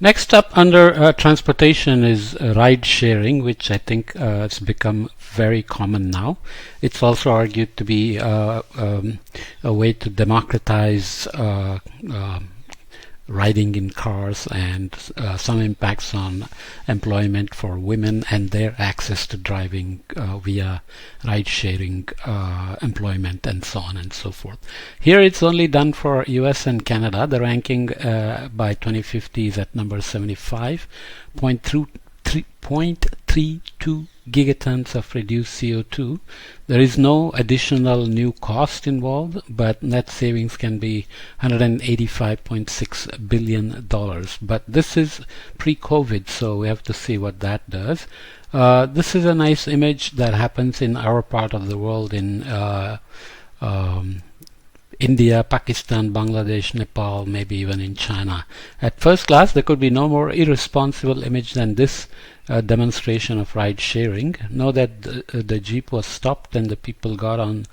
Next up under transportation is ride sharing, which I think has become very common now. It's also argued to be a way to democratize riding in cars and some impacts on employment for women and their access to driving via ride sharing employment and so on and so forth. Here it's only done for US and Canada. The ranking by 2050 is at number 75.32 gigatons of reduced CO2. There is no additional new cost involved, but net savings can be $185.6 billion. But this is pre-COVID, so we have to see what that does. This is a nice image that happens in our part of the world in India, Pakistan, Bangladesh, Nepal, maybe even in China. At first glance, there could be no more irresponsible image than this demonstration of ride sharing. Know that the Jeep was stopped and the people got on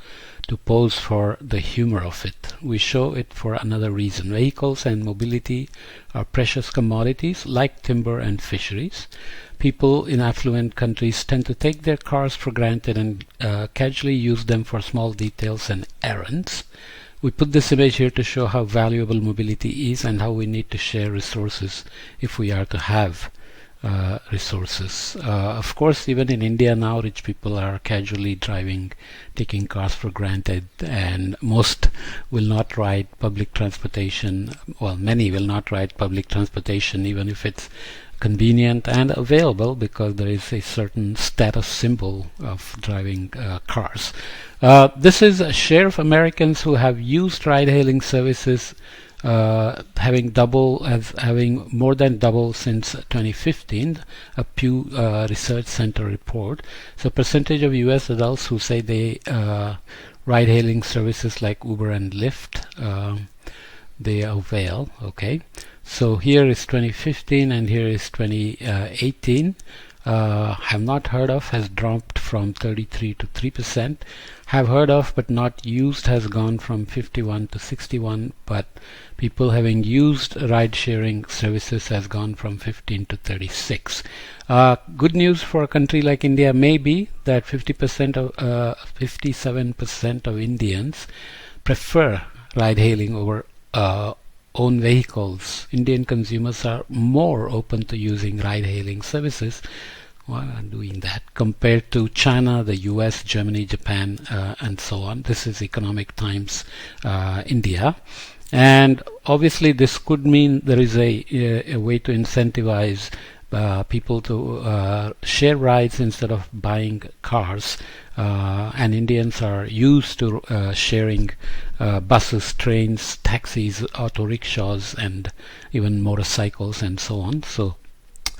to pose for the humor of it. We show it for another reason. Vehicles and mobility are precious commodities like timber and fisheries. People in affluent countries tend to take their cars for granted and casually use them for small details and errands. We put this image here to show how valuable mobility is and how we need to share resources if we are to have resources. Of course, even in India now, rich people are casually driving, taking cars for granted, and most will not ride public transportation. Well, many will not ride public transportation even if it's convenient and available, because there is a certain status symbol of driving cars. This is a share of Americans who have used ride-hailing services having more than double since 2015, a Pew Research Center report. So percentage of US adults who say they ride-hailing services like Uber and Lyft, they avail. Okay, so here is 2015 and here is 2018. Have not heard of has dropped from 33 to 3%. Have heard of but not used has gone from 51 to 61, but people having used ride sharing services has gone from 15 to 36. Good news for a country like India may be that 57% of Indians prefer ride hailing over own vehicles. Indian consumers are more open to using ride-hailing services while doing that compared to China, the US, Germany, Japan, and so on. This is Economic Times India. And obviously this could mean there is a way to incentivize people to share rides instead of buying cars. And Indians are used to sharing buses, trains, taxis, auto rickshaws, and even motorcycles and so on. So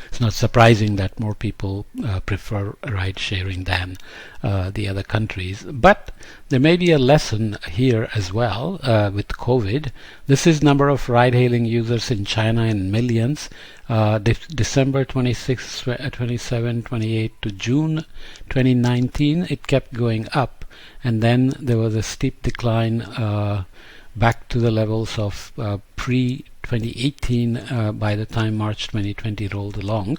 it's not surprising that more people prefer ride sharing than the other countries. But there may be a lesson here as well with COVID. This is number of ride-hailing users in China in millions. December 26, 27, 28 to June 2019, it kept going up, and then there was a steep decline back to the levels of pre-2018 by the time March 2020 rolled along,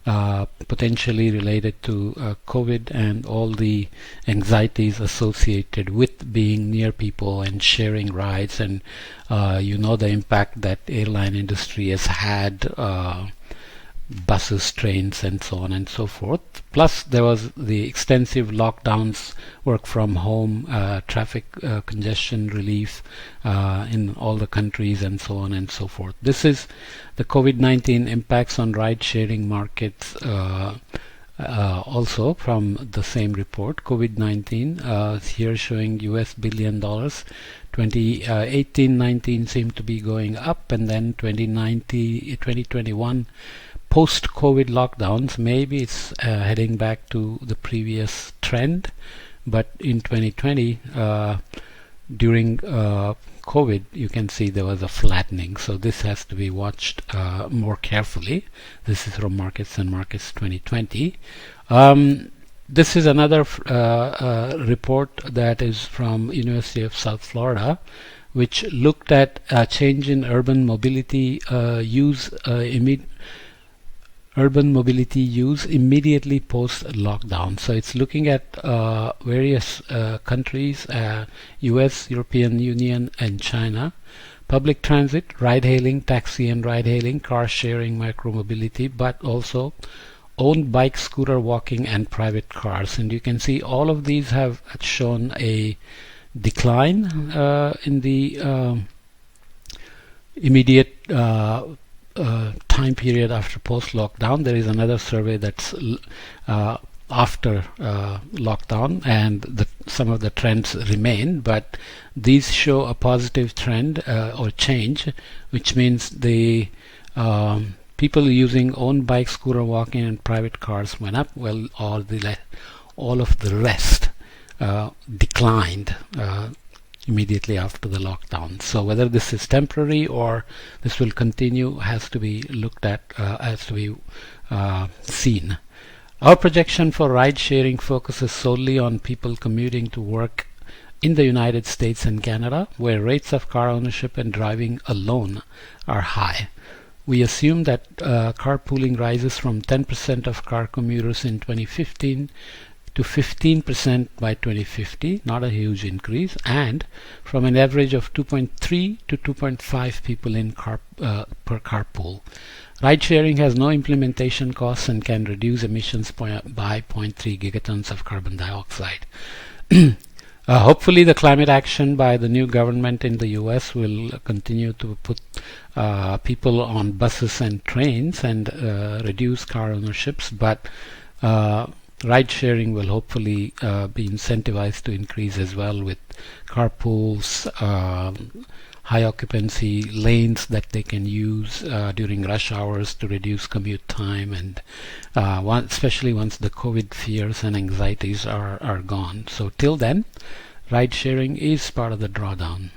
potentially related to COVID and all the anxieties associated with being near people and sharing rides, and you know the impact that airline industry has had, buses, trains, and so on and so forth. Plus there was the extensive lockdowns, work from home, traffic congestion relief in all the countries, and so on and so forth. This is the COVID-19 impacts on ride-sharing markets also from the same report. COVID-19 here showing US $1 billion. 2018-19 seemed to be going up, and then 2021 post-COVID lockdowns, maybe it's heading back to the previous trend, but in 2020 during COVID you can see there was a flattening, so this has to be watched more carefully. This is from Markets and Markets 2020. This is another report that is from University of South Florida. which looked at a change in urban mobility use immediately post lockdown. So it's looking at various countries, US, European Union, and China. Public transit, ride-hailing, taxi and ride-hailing, car-sharing, micromobility, but also owned bike, scooter, walking, and private cars. And you can see all of these have shown a decline in the immediate time period after post-lockdown. There is another survey that's after lockdown, and some of the trends remain, but these show a positive trend or change, which means the people using own bike, scooter, walking, and private cars went up, while all of the rest declined immediately after the lockdown. So whether this is temporary or this will continue has to be looked at, has to be seen. Our projection for ride sharing focuses solely on people commuting to work in the United States and Canada, where rates of car ownership and driving alone are high. We assume that carpooling rises from 10% of car commuters in 2015 to 15% by 2050, not a huge increase, and from an average of 2.3 to 2.5 people in per carpool. Ride sharing has no implementation costs and can reduce emissions by 0.3 gigatons of carbon dioxide. Hopefully the climate action by the new government in the US will continue to put people on buses and trains and reduce car ownerships, but ride sharing will hopefully be incentivized to increase as well, with carpools, high occupancy lanes that they can use during rush hours to reduce commute time, and especially once the COVID fears and anxieties are gone. So till then, ride sharing is part of the drawdown.